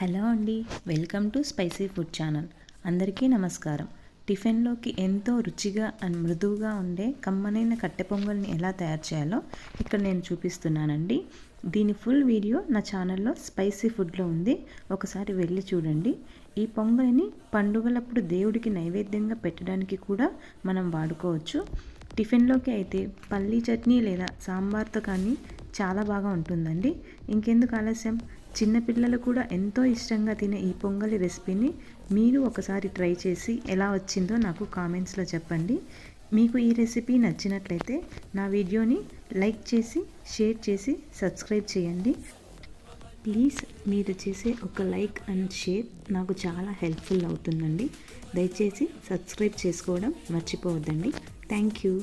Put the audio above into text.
Hello అండి, welcome to spicy food channel. అందరికీ నమస్కారం. టిఫిన్లోకి ఎంతో రుచిగా అండ్ మృదువుగా ఉండే కమ్మనైన కట్టె పొంగల్ని ఎలా తయారు చేయాలో ఇక్కడ నేను చూపిస్తున్నానండి. దీని ఫుల్ వీడియో నా ఛానల్లో స్పైసీ ఫుడ్లో ఉంది, ఒకసారి వెళ్ళి చూడండి. ఈ పొంగల్ని పండుగలప్పుడు దేవుడికి నైవేద్యంగా పెట్టడానికి కూడా మనం వాడుకోవచ్చు. టిఫిన్లోకి అయితే పల్లీ చట్నీ లేదా సాంబార్తో కానీ చాలా బాగా ఉంటుందండి. ఇంకెందుకు ఆలస్యం, చిన్నపిల్లలు కూడా ఎంతో ఇష్టంగా తినే ఈ పొంగలి రెసిపీని మీరు ఒకసారి ట్రై చేసి ఎలా వచ్చిందో నాకు కామెంట్స్లో చెప్పండి. మీకు ఈ రెసిపీ నచ్చినట్లయితే నా వీడియోని లైక్ చేసి షేర్ చేసి సబ్స్క్రైబ్ చేయండి. ప్లీజ్ మీరు చేసే ఒక లైక్ అండ్ షేర్ నాకు చాలా హెల్ప్ఫుల్ అవుతుందండి. దయచేసి సబ్స్క్రైబ్ చేసుకోవడం మర్చిపోవద్దండి. Thank you.